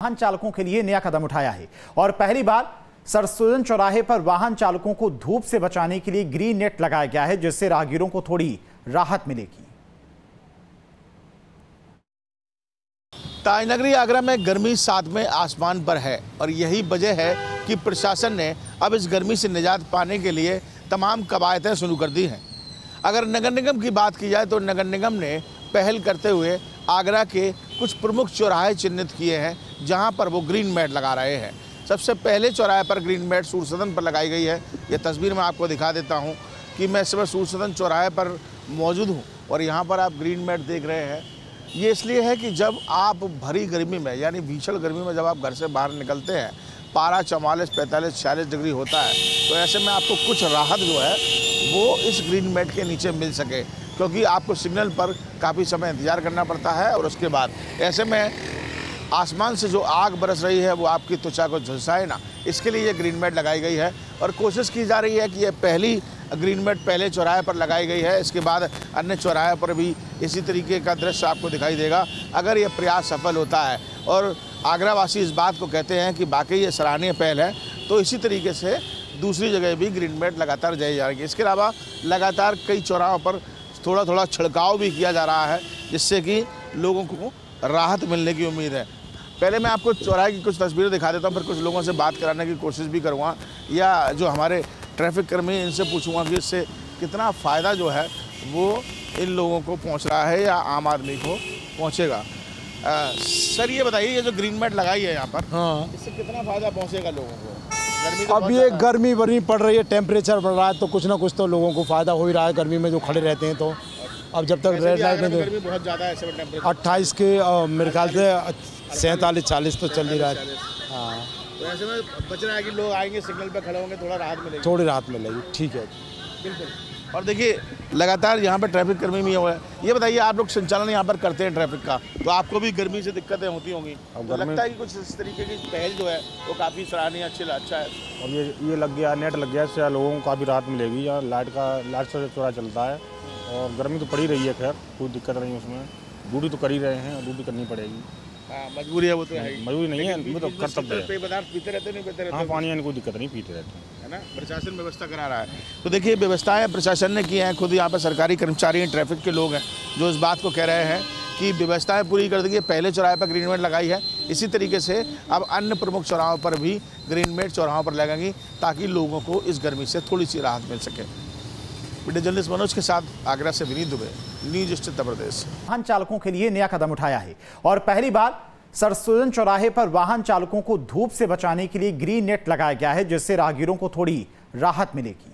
वाहन चालकों के लिए नया कदम उठाया है और पहली बार सरसुजन चौराहे पर वाहन चालकों को धूप से बचाने के लिए ग्रीन नेट लगाया गया है, जिससे राहगीरों को थोड़ी राहत मिलेगी। ताजनगरी आगरा में गर्मी सातवें आसमान पर है और यही वजह है कि प्रशासन ने अब इस गर्मी से निजात पाने के लिए तमाम कवायदें शुरू कर दी हैं। अगर नगर निगम की बात की जाए तो नगर निगम ने पहल करते हुए आगरा के कुछ प्रमुख चौराहे चिन्हित किए हैं जहां पर वो ग्रीन मैट लगा रहे हैं। सबसे पहले चौराहे पर ग्रीन मैट सूर्य सदन पर लगाई गई है। ये तस्वीर मैं आपको दिखा देता हूं कि मैं इस समय सूर्य सदन चौराहे पर मौजूद हूं और यहां पर आप ग्रीन मैट देख रहे हैं। ये इसलिए है कि जब आप भरी गर्मी में यानी भीषण गर्मी में जब आप घर से बाहर निकलते हैं, पारा 44, 45, 46 डिग्री होता है, तो ऐसे में आपको कुछ राहत जो है वो इस ग्रीन मैट के नीचे मिल सके, क्योंकि आपको सिग्नल पर काफ़ी समय इंतज़ार करना पड़ता है और उसके बाद ऐसे में आसमान से जो आग बरस रही है वो आपकी त्वचा को झुलसाए ना, इसके लिए ये ग्रीन मैट लगाई गई है और कोशिश की जा रही है कि ये पहली ग्रीन मैट पहले चौराहे पर लगाई गई है। इसके बाद अन्य चौराहे पर भी इसी तरीके का दृश्य आपको दिखाई देगा अगर ये प्रयास सफल होता है। और आगरावासी इस बात को कहते हैं कि वाकई ये सराहनीय पहल है, तो इसी तरीके से दूसरी जगह भी ग्रीन मैट लगातार जाई जाएगी। इसके अलावा लगातार कई चौराहों पर थोड़ा थोड़ा छिड़काव भी किया जा रहा है, जिससे कि लोगों को राहत मिलने की उम्मीद है। पहले मैं आपको चौराहे की कुछ तस्वीरें दिखा देता हूँ, फिर कुछ लोगों से बात कराने की कोशिश भी करूँगा या जो हमारे ट्रैफिक कर्मी इनसे पूछूंगा कि इससे कितना फ़ायदा जो है वो इन लोगों को पहुँच रहा है या आम आदमी को पहुँचेगा। सर ये बताइए, ये जो ग्रीन मैट लगाई है यहाँ पर, हाँ, इससे कितना फ़ायदा पहुँचेगा लोगों को? अब ये गर्मी बड़ी पड़ रही है, टेम्परेचर बढ़ रहा है, तो कुछ ना कुछ तो लोगों को फ़ायदा हो ही रहा है गर्मी में जो खड़े रहते हैं। तो अब जब तक रेड लाइट में गर्मी बहुत ज़्यादा है, 28 के मेरे ख्याल से 47-40 तो चल ही रहा है। हाँ, तो ऐसे में बच रहा है कि लोग आएंगे, सिग्नल पे खड़े होंगे, थोड़ा राहत मिलेगी। थोड़ी राहत मिलेगी, ठीक है, बिल्कुल। और देखिए लगातार यहाँ पर ट्रैफिक कर्मी भी हुआ है। ये बताइए, आप लोग संचालन यहाँ पर करते हैं ट्रैफिक का, तो आपको भी गर्मी से दिक्कतें होती होंगी, तो लगता है कि कुछ इस तरीके की पहल जो है वो काफ़ी सराहनीय अच्छा है। और ये लग गया, नेट लग गया, इससे लोगों को काफ़ी राहत मिलेगी। यहाँ लाइट से थोड़ा चलता है और गर्मी तो पड़ी रही है, खैर कोई दिक्कत नहीं उसमें, ड्यूटी तो कर ही रहे हैं, ड्यूटी करनी पड़ेगी। मजबूरी है, वो तो है, मजबूरी नहीं है, वो तो कर्तव्य है। पेय पदार्थ पीते रहते नहीं पीते रहते? हाँ, पानी यानी कोई दिक्कत नहीं, पीते रहते हैं, है ना। प्रशासन व्यवस्था करा रहा है, तो देखिए व्यवस्थाएं प्रशासन ने की हैं। खुद यहाँ पर सरकारी कर्मचारी हैं, ट्रैफिक के लोग हैं जो इस बात को कह रहे हैं कि व्यवस्थाएं पूरी कर देंगे। पहले चौराहे पर ग्रीन मैट लगाई है, इसी तरीके से अब अन्य प्रमुख चौराहों पर भी ग्रीन मैट चौराहों पर लगेंगी ताकि लोगों को इस गर्मी से थोड़ी सी राहत मिल सके। वीडियो जर्नलिस्ट मनोज के साथ आगरा से विनीत दुबे, न्यूज स्टेट उत्तर प्रदेश। वाहन चालकों के लिए नया कदम उठाया है और पहली बार सरसुजन चौराहे पर वाहन चालकों को धूप से बचाने के लिए ग्रीन नेट लगाया गया है, जिससे राहगीरों को थोड़ी राहत मिलेगी।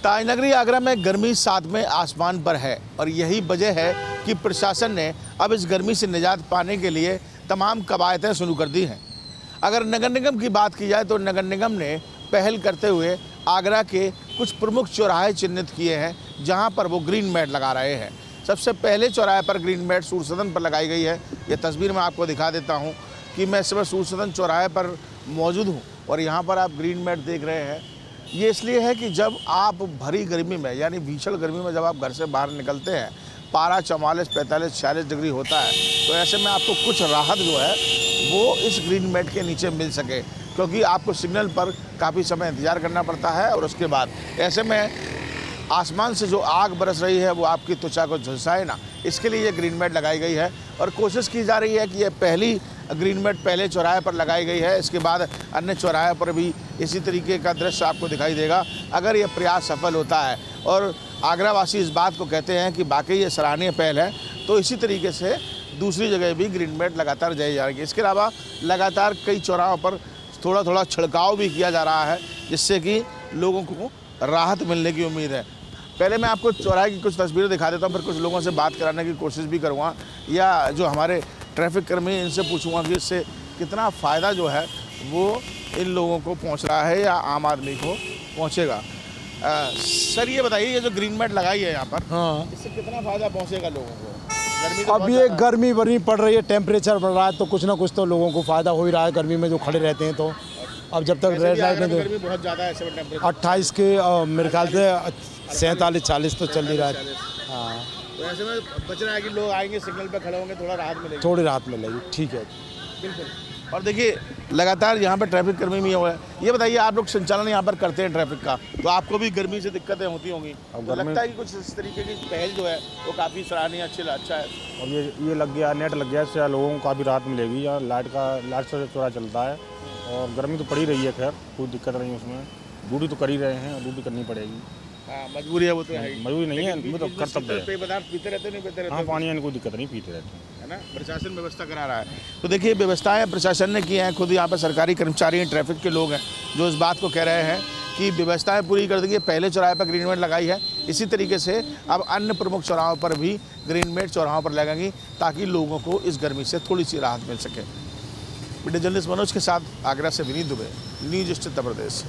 ताजनगरी आगरा में गर्मी सातवें आसमान पर है और यही वजह है कि प्रशासन ने अब इस गर्मी से निजात पाने के लिए तमाम कवायदें शुरू कर दी हैं। अगर नगर निगम की बात की जाए तो नगर निगम ने पहल करते हुए आगरा के कुछ प्रमुख चौराहे चिन्हित किए हैं जहां पर वो ग्रीन मैट लगा रहे हैं। सबसे पहले चौराहे पर ग्रीन मैट सूर्य सदन पर लगाई गई है। ये तस्वीर मैं आपको दिखा देता हूँ कि मैं इस समय सूर्य सदन चौराहे पर मौजूद हूँ और यहाँ पर आप ग्रीन मैट देख रहे हैं। ये इसलिए है कि जब आप भरी गर्मी में यानी भीषण गर्मी में जब आप घर से बाहर निकलते हैं, पारा 44, 45, 46 डिग्री होता है, तो ऐसे में आपको कुछ राहत जो है वो इस ग्रीन मैट के नीचे मिल सके, क्योंकि आपको सिग्नल पर काफ़ी समय इंतज़ार करना पड़ता है और उसके बाद ऐसे में आसमान से जो आग बरस रही है वो आपकी त्वचा को झुलसाए ना, इसके लिए ये ग्रीन मैट लगाई गई है और कोशिश की जा रही है कि ये पहली ग्रीन मैट पहले चौराहे पर लगाई गई है। इसके बाद अन्य चौराहे पर भी इसी तरीके का दृश्य आपको दिखाई देगा अगर ये प्रयास सफल होता है। और आगरावासी इस बात को कहते हैं कि वाकई ये सराहनीय पहल है, तो इसी तरीके से दूसरी जगह भी ग्रीन मैट लगातार जाई जाएगी। इसके अलावा लगातार कई चौराहों पर थोड़ा थोड़ा छिड़काव भी किया जा रहा है, जिससे कि लोगों को राहत मिलने की उम्मीद है। पहले मैं आपको चौराहे की कुछ तस्वीरें दिखा देता हूँ, फिर कुछ लोगों से बात कराने की कोशिश भी करूँगा या जो हमारे ट्रैफिक कर्मी इनसे पूछूंगा कि इससे कितना फ़ायदा जो है वो इन लोगों को पहुँच रहा है या आम आदमी को पहुँचेगा। सर ये बताइए, ये जो ग्रीन मैट लगाई है यहाँ पर, हाँ, इससे कितना फ़ायदा पहुँचेगा लोगों को? अब ये गर्मी बड़ी पड़ रही है, टेम्परेचर बढ़ रहा है, तो कुछ ना कुछ तो लोगों को फ़ायदा हो ही रहा है गर्मी में जो खड़े रहते हैं। तो अब जब तक रेड लाइट में गर्मी बहुत ज़्यादा है, 28 के मेरे ख्याल से 47-40 तो चल ही रहा है। हाँ, तो ऐसे में बच रहा है कि लोग आएंगे, सिग्नल पे खड़े होंगे, थोड़ा राहत मिलेगी। थोड़ी राहत मिलेगी, ठीक है। बिल्कुल। और देखिए लगातार यहाँ पर ट्रैफिक कर्मी भी हुआ है। ये बताइए, आप लोग संचालन यहाँ पर करते हैं ट्रैफिक का, तो आपको भी गर्मी से दिक्कतें होती होंगी, तो लगता है कि कुछ इस तरीके की पहल जो है वो काफ़ी सराहनीय, अच्छा है। और ये लग गया, नेट लग गया, इससे लोगों को काफ़ी राहत मिलेगी। यहाँ लाइट से चौड़ा चलता है और गर्मी तो पड़ ही रही है, खैर कोई दिक्कत नहीं उसमें। ड्यूटी तो कर ही रहे हैं और ड्यूटी करनी पड़ेगी। हाँ, मजबूरी है, वो तो है। मजबूरी नहीं है, वो तो कर्तव्य है। पेय पदार्थ पीते रहते नहीं पीते रहते? हाँ, पानी आने कोई दिक्कत नहीं, पीते रहते हैं, है ना। प्रशासन व्यवस्था करा रहा है। तो देखिए व्यवस्थाएं प्रशासन ने की हैं, खुद यहाँ पर सरकारी कर्मचारी हैं, ट्रैफिक के लोग हैं जो इस बात को कह रहे हैं कि व्यवस्थाएं पूरी कर दी। पहले चौराहे पर ग्रीन मैट लगाई है, इसी तरीके से अब अन्य प्रमुख चौराहों पर भी ग्रीन मैट चौराहों पर लगेंगी ताकि लोगों को इस गर्मी से थोड़ी सी राहत मिल सके। वीडियो जर्नलिस्ट मनोज के साथ आगरा से विनीत दुबे, न्यूज़ 18 उत्तर प्रदेश।